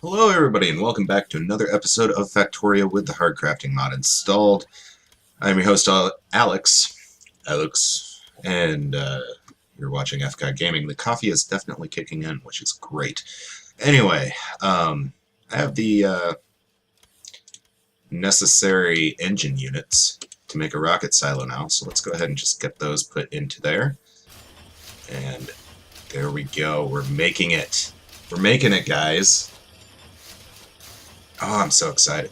Hello everybody and welcome back to another episode of Factorio with the HardCrafting Mod installed. I'm your host Alex, and you're watching FCOT Gaming. The coffee is definitely kicking in, which is great. Anyway, I have the necessary engine units to make a rocket silo now, so let's go ahead and just get those put into there. And there we go, we're making it. We're making it, guys. Oh, I'm so excited.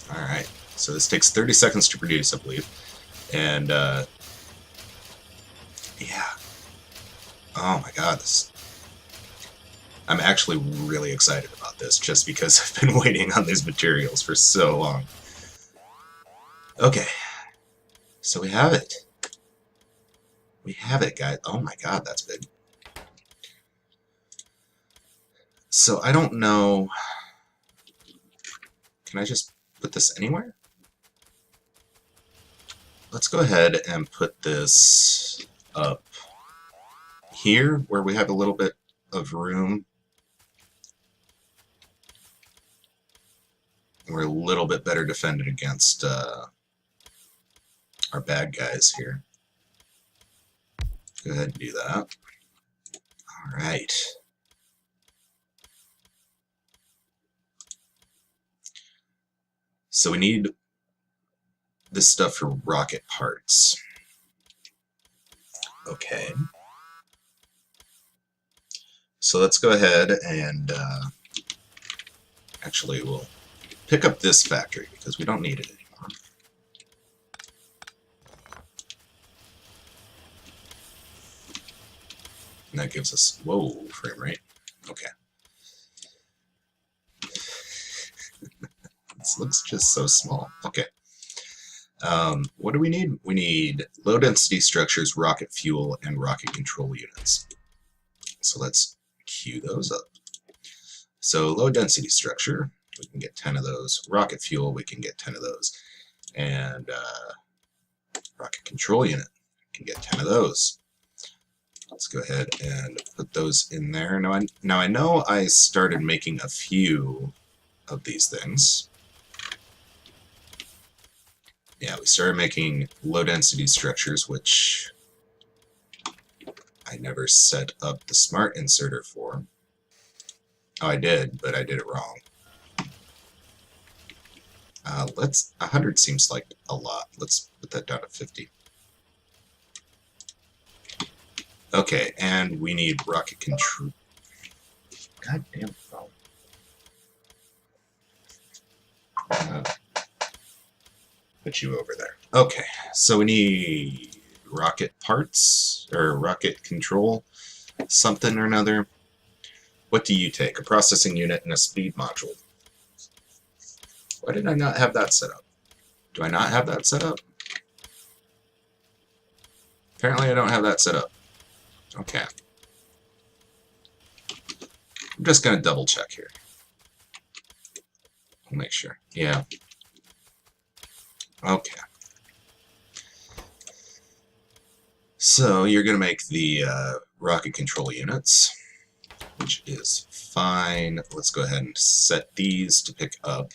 Alright, so this takes 30 seconds to produce, I believe. And, yeah. Oh my god, I'm actually really excited about this, just because I've been waiting on these materials for so long. Okay, so we have it. We have it, guys. Oh my god, that's big. So I don't know... Can I just put this anywhere? Let's go ahead and put this up here, where we have a little bit of room. We're a little bit better defended against our bad guys here. Go ahead and do that. Alright. So we need this stuff for rocket parts. Okay. So let's go ahead and actually we'll pick up this factory because we don't need it anymore. And that gives us, whoa, frame rate. Okay. This looks just so small. Okay. What do we need? We need low density structures, rocket fuel, and rocket control units. So let's queue those up. So low density structure, we can get 10 of those. Rocket fuel, we can get 10 of those. And rocket control unit, we can get 10 of those. Let's go ahead and put those in there. Now I know I started making a few of these things. Yeah, we started making low-density structures, which I never set up the smart inserter for. Oh, I did, but I did it wrong. 100 seems like a lot. Let's put that down to 50. Okay, and we need rocket control. God damn phone. Put you over there. Okay, so we need rocket parts, or rocket control, something or another. What do you take? A processing unit and a speed module. Why did I not have that set up? Do I not have that set up? Apparently I don't have that set up. Okay. I'm just going to double check here. I'll make sure. Yeah. Okay. So you're going to make the rocket control units, which is fine. Let's go ahead and set these to pick up.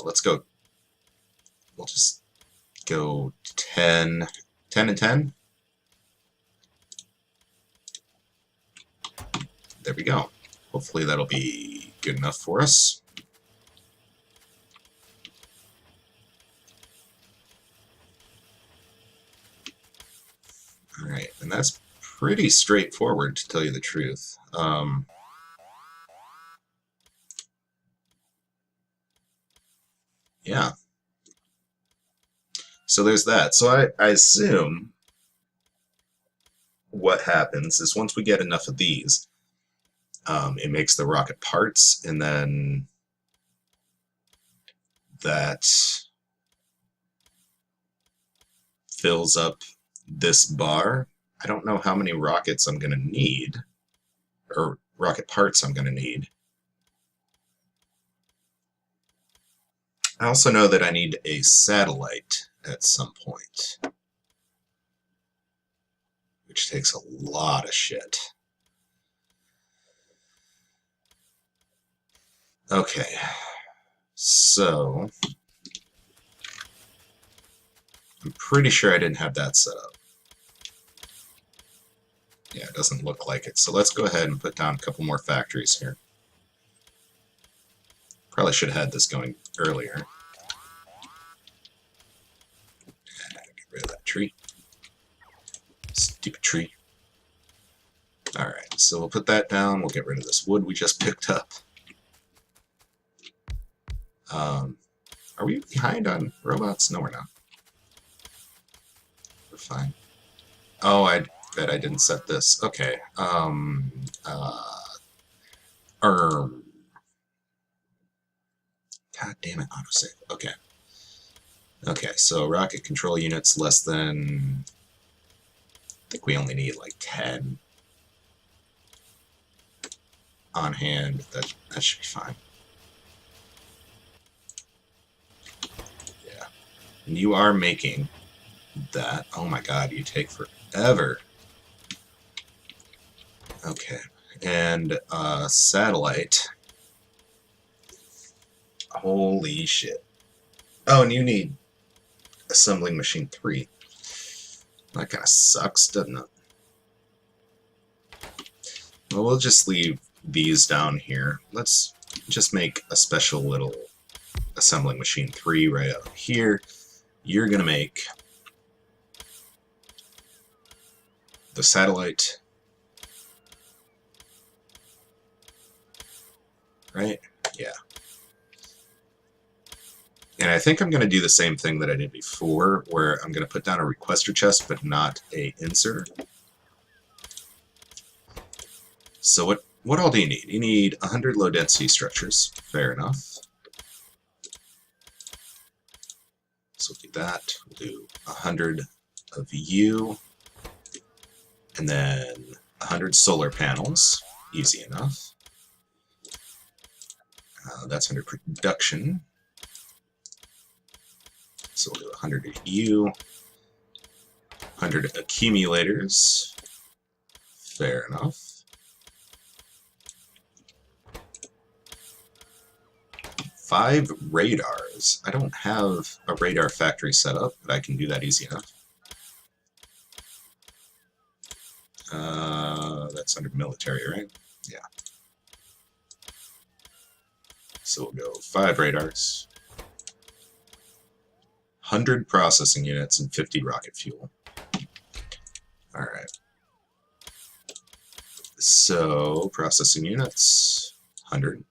Let's go. We'll just go 10 and 10. There we go. Hopefully that'll be good enough for us. Alright, and that's pretty straightforward, to tell you the truth. Yeah. So there's that. So I assume what happens is once we get enough of these, it makes the rocket parts, and then that fills up this bar. I don't know how many rockets I'm going to need, or rocket parts I'm going to need. I also know that I need a satellite at some point, which takes a lot of shit. Okay, so I'm pretty sure I didn't have that set up. Yeah, it doesn't look like it. So let's go ahead and put down a couple more factories here. Probably should have had this going earlier. Get rid of that tree. Stupid tree. Alright, so we'll put that down. We'll get rid of this wood we just picked up. Are we behind on robots? No, we're not. We're fine. Oh, I bet I didn't set this. Okay. God damn it, autosave. Okay. Okay, so rocket control units less than... I think we only need like 10 on hand. That should be fine. Yeah. And you are making that. Oh my god, you take forever. Okay. And satellite. Holy shit. Oh, and you need assembling machine 3. That kind of sucks, doesn't it? Well, we'll just leave these down here. Let's just make a special little assembling machine 3 right out here. You're going to make the satellite. Right? Yeah. And I think I'm going to do the same thing that I did before, where I'm going to put down a requester chest, but not a insert. So what all do you need? You need 100 low density structures. Fair enough. So we'll do that. We'll do 100 of you. And then 100 solar panels. Easy enough. That's 100 production. So we'll do 100 of you. 100 accumulators. Fair enough. 5 radars. I don't have a radar factory set up, but I can do that easy enough. That's under military, right? Yeah. So we'll go 5 radars, 100 processing units, and 50 rocket fuel. Alright. So, processing units, 100.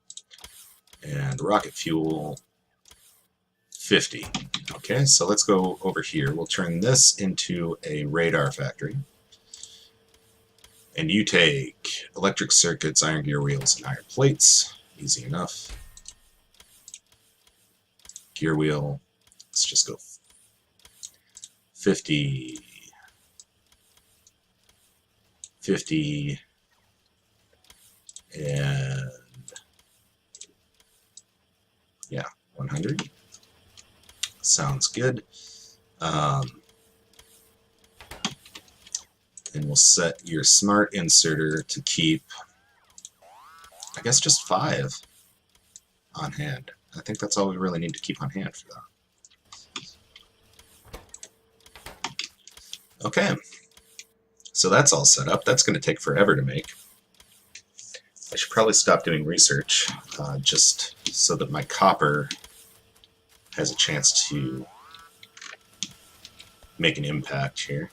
And rocket fuel, 50. Okay, so let's go over here. We'll turn this into a radar factory. And you take electric circuits, iron gear wheels, and iron plates. Easy enough. Gear wheel, let's just go 50, 50, and yeah, 100. Sounds good. And we'll set your smart inserter to keep, I guess, just 5 on hand. I think that's all we really need to keep on hand for that. Okay, so that's all set up. That's going to take forever to make. I should probably stop doing research, just so that my copper has a chance to make an impact here.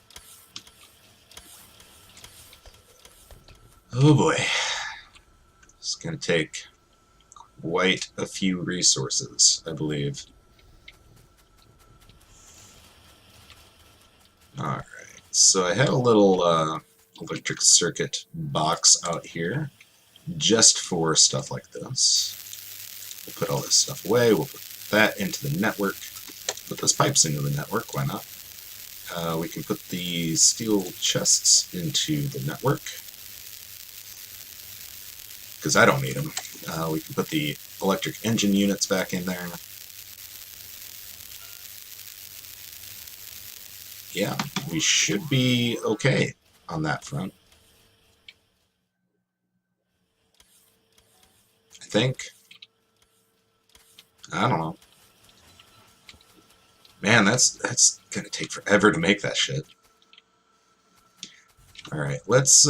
Oh boy. It's going to take quite a few resources, I believe. Alright, so I have a little electric circuit box out here just for stuff like this. We'll put all this stuff away, we'll put that into the network, put those pipes into the network, why not? We can put the steel chests into the network, because I don't need them. We can put the electric engine units back in there. Yeah, we should be okay on that front. I think. I don't know. Man, that's gonna take forever to make that shit. All right, let's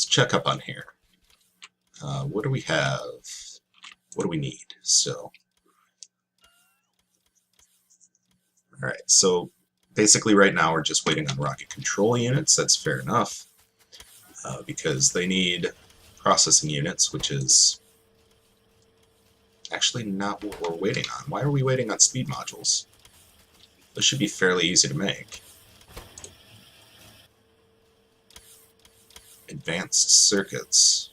check up on here. What do we have? What do we need? So, all right. So basically, right now we're just waiting on rocket control units. That's fair enough, because they need processing units, which is actually not what we're waiting on. Why are we waiting on speed modules? Those should be fairly easy to make. Advanced circuits.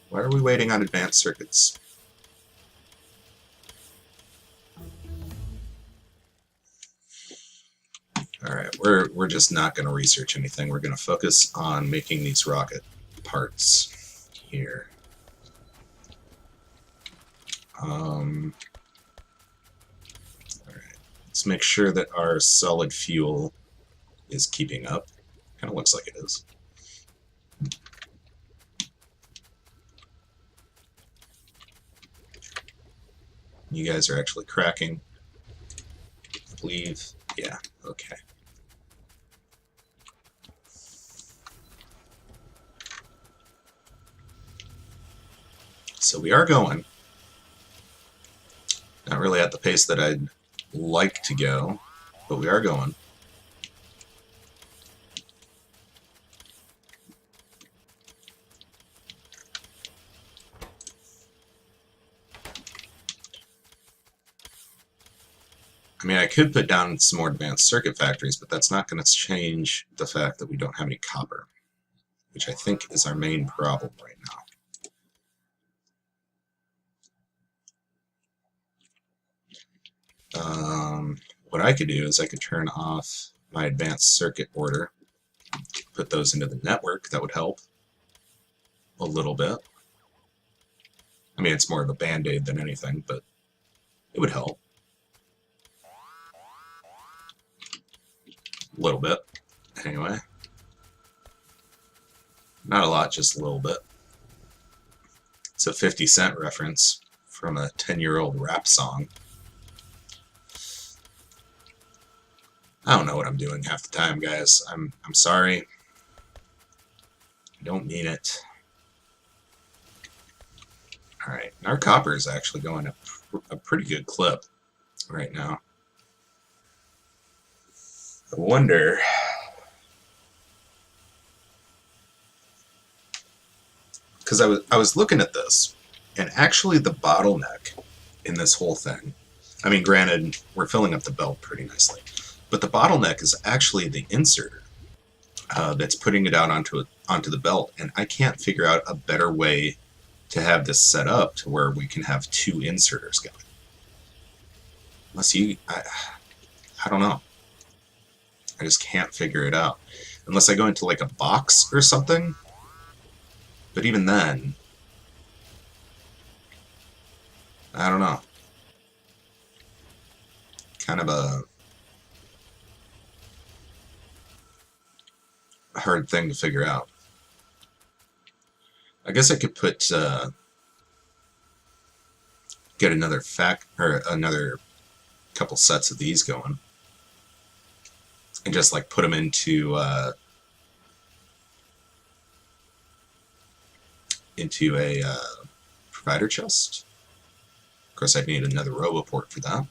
Why are we waiting on advanced circuits? Alright, we're just not going to research anything. We're going to focus on making these rocket parts here. Alright, let's make sure that our solid fuel is keeping up. Kind of looks like it is. You guys are actually cracking, I believe. Yeah, okay. So we are going. Not really at the pace that I'd like to go, but we are going. I mean, I could put down some more advanced circuit factories, but that's not going to change the fact that we don't have any copper, which I think is our main problem right now. What I could do is I could turn off my advanced circuit order, put those into the network. That would help a little bit. I mean, it's more of a band-aid than anything, but it would help. A little bit, anyway. Not a lot, just a little bit. It's a 50-cent reference from a 10-year-old rap song. I don't know what I'm doing half the time, guys. I'm sorry. I don't mean it. Alright, our copper is actually going at a pretty good clip right now. I wonder... Because I was looking at this, and actually the bottleneck in this whole thing, I mean, granted, we're filling up the belt pretty nicely, but the bottleneck is actually the inserter that's putting it out onto the belt, and I can't figure out a better way to have this set up to where we can have two inserters going. Unless I don't know. I just can't figure it out. Unless I go into like a box or something. But even then, I don't know. Kind of a hard thing to figure out. I guess I could put get another another couple sets of these going, and just like put them into a provider chest. Of course, I'd need another robo port for that.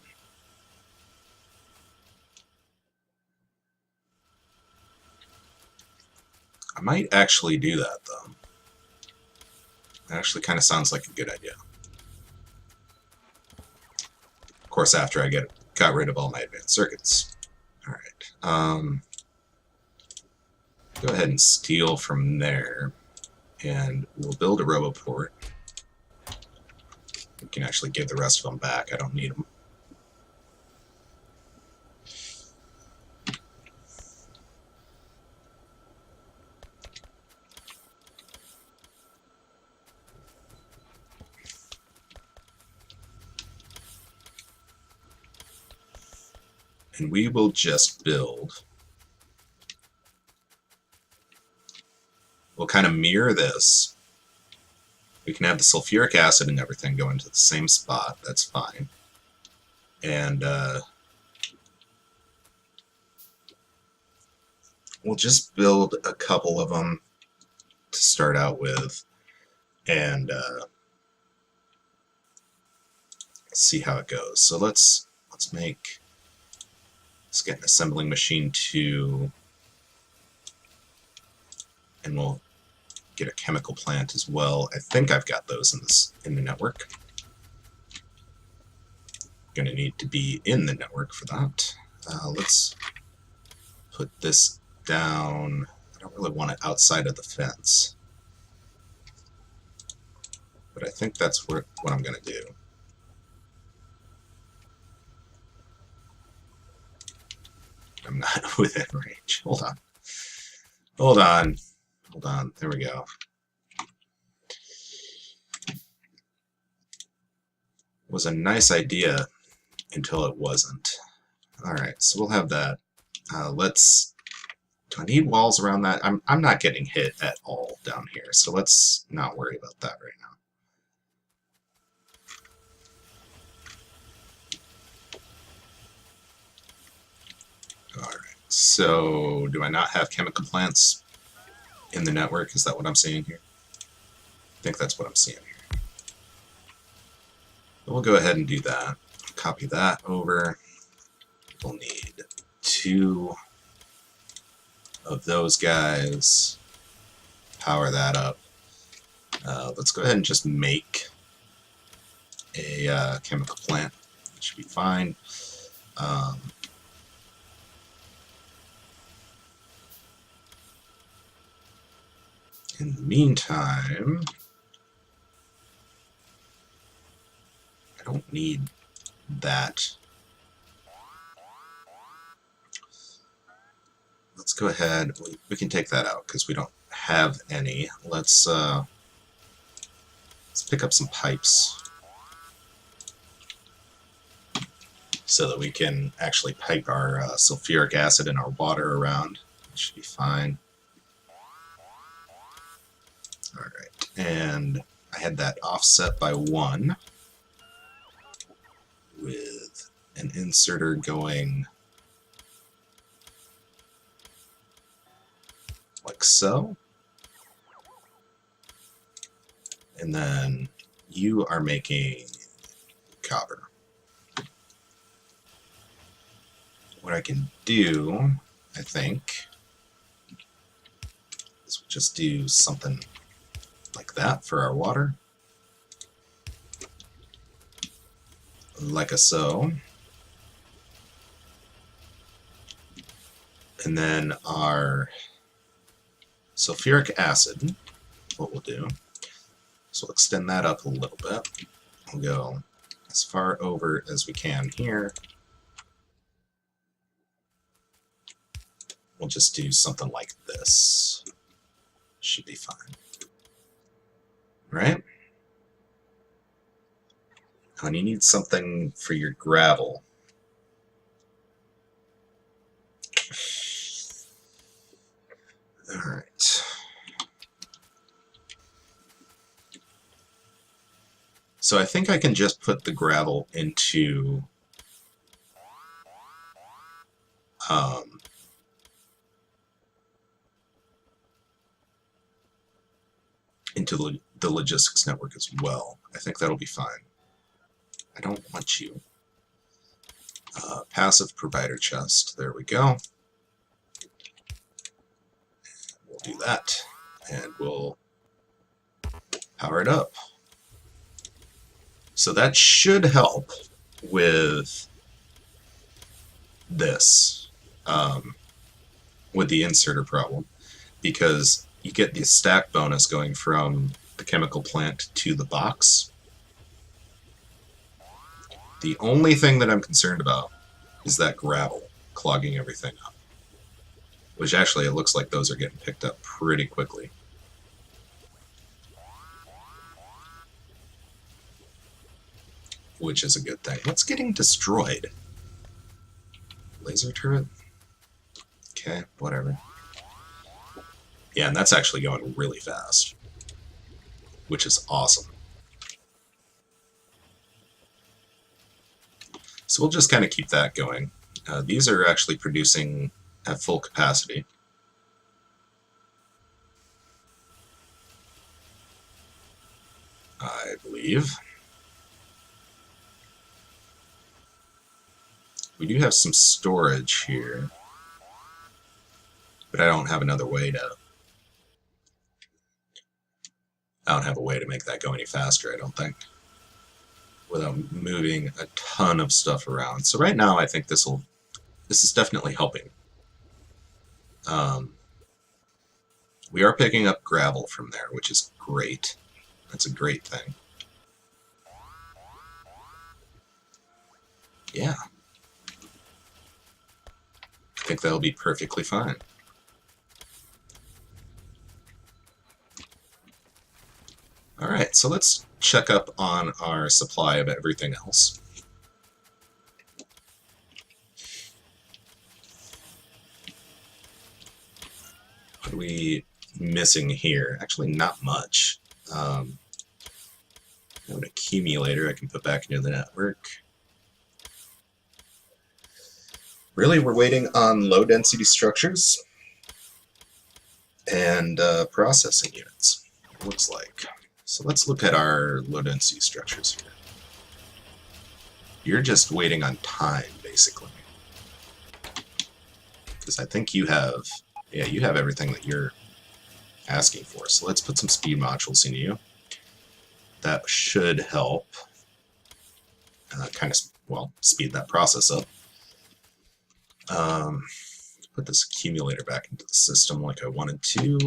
I might actually do that, though. It actually kind of sounds like a good idea. Of course, after I got rid of all my advanced circuits. Alright. Go ahead and steal from there, and we'll build a roboport. We can actually give the rest of them back. I don't need them. And we will just build we'll kind of mirror this. We can have the sulfuric acid and everything go into the same spot. That's fine. And we'll just build a couple of them to start out with, and see how it goes. So let's get an assembling machine 2, and we'll get a chemical plant as well. I think I've got those in the network. Going to need to be in the network for that. Let's put this down. I don't really want it outside of the fence, but I think that's what I'm going to do. I'm not within range. Hold on. Hold on. Hold on. There we go. It was a nice idea until it wasn't. Alright, so we'll have that. Do I need walls around that? I'm not getting hit at all down here, so let's not worry about that right now. Alright, so do I not have chemical plants in the network? Is that what I'm seeing here? I think that's what I'm seeing here. We'll go ahead and do that. Copy that over. We'll need 2 of those guys. Power that up. Let's go ahead and just make a chemical plant. It should be fine. In the meantime, I don't need that. Let's go ahead. We can take that out because we don't have any. Let's pick up some pipes so that we can actually pipe our sulfuric acid and our water around. It should be fine. Alright, and I had that offset by 1 with an inserter going like so. And then you are making copper. What I can do, I think, is just do something like that for our water. Like a so. And then our sulfuric acid, what we'll do, so we'll extend that up a little bit. We'll go as far over as we can here. We'll just do something like this. Should be fine. Right? And you need something for your gravel. Alright. So I think I can just put the gravel into the logistics network as well. I think that'll be fine. I don't want you. Passive provider chest. There we go. We'll do that. And we'll power it up. So that should help with this, with the inserter problem, because you get the stack bonus going from the chemical plant to the box. The only thing that I'm concerned about is that gravel clogging everything up. Which actually, it looks like those are getting picked up pretty quickly. Which is a good thing. What's getting destroyed? Laser turret? Okay, whatever. Yeah, and that's actually going really fast, which is awesome. So we'll just kind of keep that going. These are actually producing at full capacity. I believe. We do have some storage here, but I don't have another way to... I don't have a way to make that go any faster, I don't think, without moving a ton of stuff around. So right now I think this is definitely helping. We are picking up gravel from there, which is great. That's a great thing. Yeah. I think that'll be perfectly fine. Alright, so let's check up on our supply of everything else. What are we missing here? Actually, not much. I have an accumulator I can put back into the network. Really, we're waiting on low-density structures and processing units, it looks like. So let's look at our low-density structures here. You're just waiting on time, basically. Because I think you have... Yeah, you have everything that you're asking for. So let's put some speed modules in you. That should help kind of, well, speed that process up. Put this accumulator back into the system like I wanted to.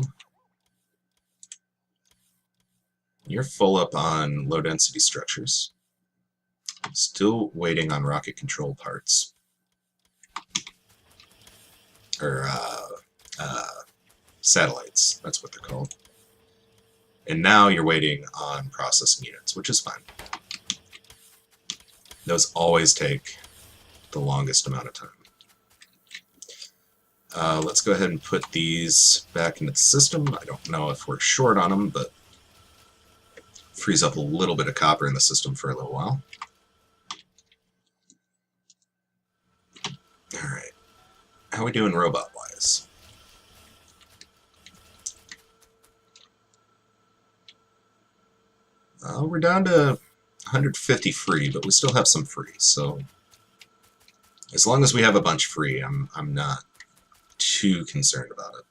You're full up on low-density structures. Still waiting on rocket control parts. Or, satellites, that's what they're called. And now you're waiting on processing units, which is fine. Those always take the longest amount of time. Let's go ahead and put these back into the system. I don't know if we're short on them, but frees up a little bit of copper in the system for a little while. Alright. How are we doing robot-wise? We're down to 150 free, but we still have some free, so as long as we have a bunch free, I'm not too concerned about it.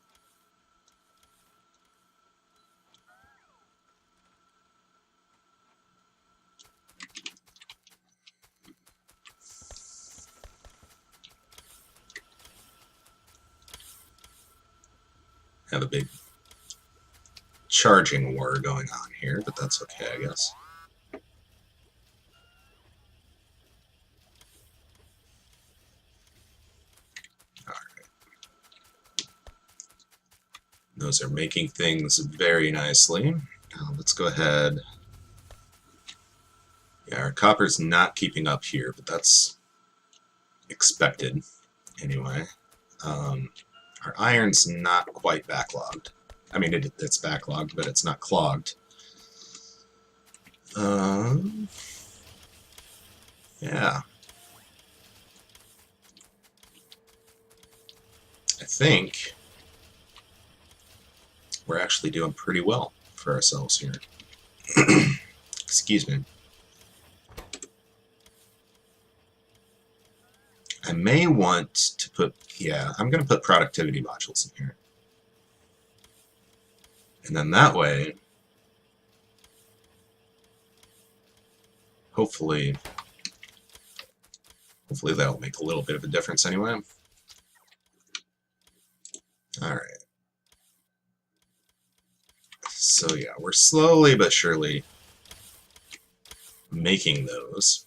Have a big charging war going on here, but that's okay, I guess. Those are making things very nicely. Let's go ahead. Yeah, our copper's not keeping up here, but that's expected anyway. Our iron's not quite backlogged. I mean, it's backlogged, but it's not clogged. Yeah. I think we're actually doing pretty well for ourselves here. Excuse me. I may want to put, yeah, I'm going to put productivity modules in here. And then that way, hopefully that'll make a little bit of a difference anyway. Alright. So yeah, we're slowly but surely making those.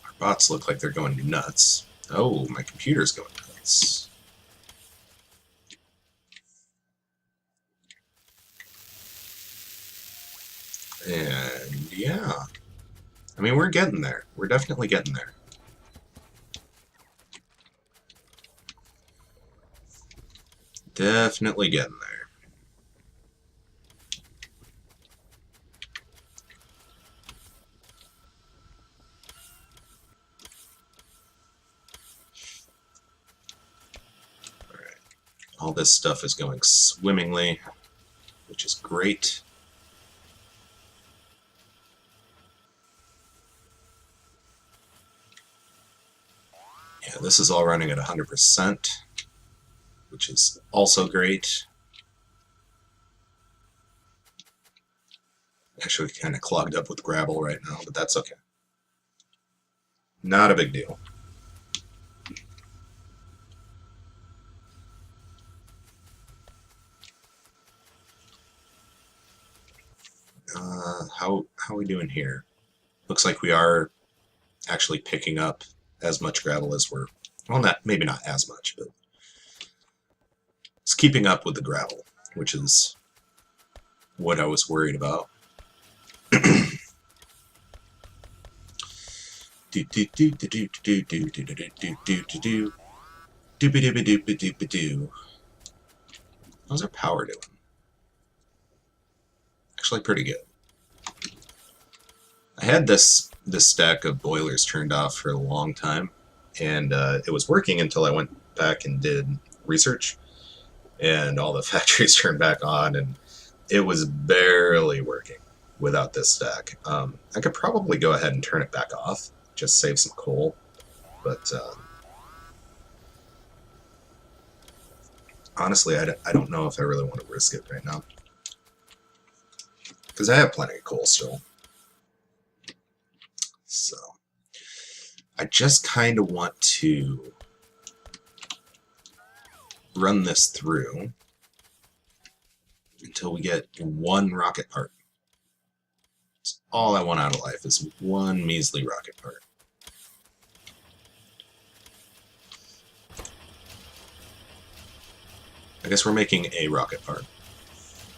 Our bots look like they're going nuts. Oh, my computer's going nuts. And yeah, I mean, we're getting there. We're definitely getting there. Definitely getting there. All this stuff is going swimmingly, which is great. Yeah, this is all running at 100%, which is also great. Actually kind of clogged up with gravel right now, but that's okay. Not a big deal. How are we doing here? Looks like we are actually picking up as much gravel as we're, well, maybe not as much, but it's keeping up with the gravel, which is what I was worried about. How's our power doing? Actually pretty good. I had this stack of boilers turned off for a long time, and it was working until I went back and did research, and all the factories turned back on, and it was barely working without this stack. I could probably go ahead and turn it back off, just save some coal, but honestly, I don't know if I really want to risk it right now, because I have plenty of coal still. So I just kind of want to run this through until we get one rocket part. That's all I want out of life, is one measly rocket part. I guess we're making a rocket part,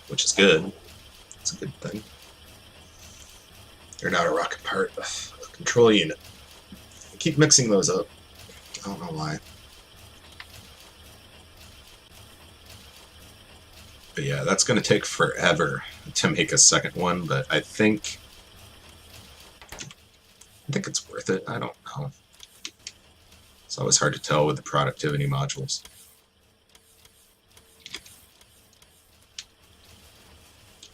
which is good. It's a good thing. They're not a rocket part, a control unit. I keep mixing those up. I don't know why. But yeah, that's going to take forever to make a second one, but I think it's worth it. I don't know. It's always hard to tell with the productivity modules.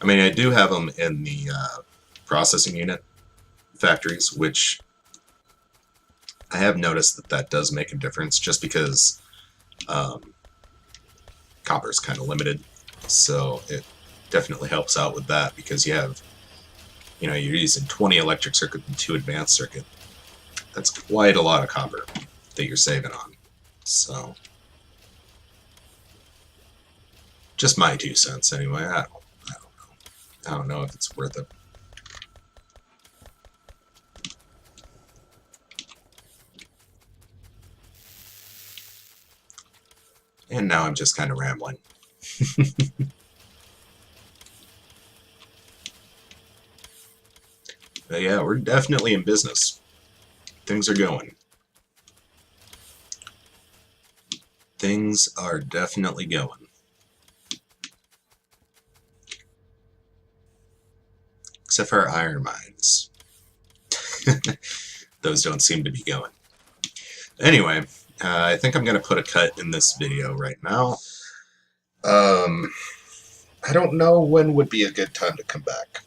I mean, I do have them in the processing unit factories, which I have noticed that does make a difference, just because copper is kind of limited, so it definitely helps out with that, because you're using 20 electric circuit and 2 advanced circuit. That's quite a lot of copper that you're saving on. So just my 2 cents anyway. I don't know if it's worth it. And now I'm just kind of rambling. But yeah, we're definitely in business. Things are going. Things are definitely going. Except for our iron mines. Those don't seem to be going. Anyway, I think I'm going to put a cut in this video right now. I don't know when would be a good time to come back.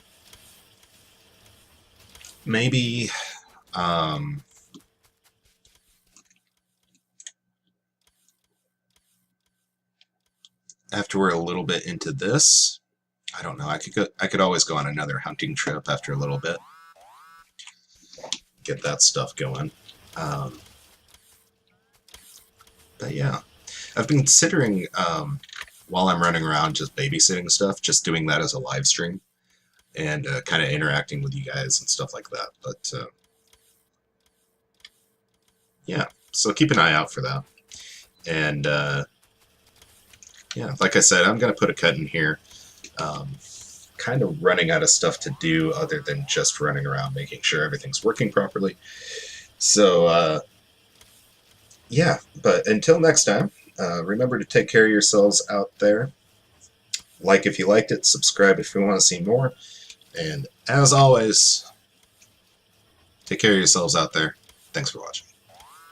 Maybe, after we're a little bit into this. I don't know. I could always go on another hunting trip after a little bit. Get that stuff going. But yeah, I've been considering, while I'm running around just babysitting stuff, just doing that as a live stream and kind of interacting with you guys and stuff like that. But yeah, so keep an eye out for that. And yeah, like I said, I'm going to put a cut in here. Kind of running out of stuff to do other than just running around making sure everything's working properly. So yeah, but until next time, remember to take care of yourselves out there. Like if you liked it, subscribe if you want to see more, and as always, take care of yourselves out there. Thanks for watching.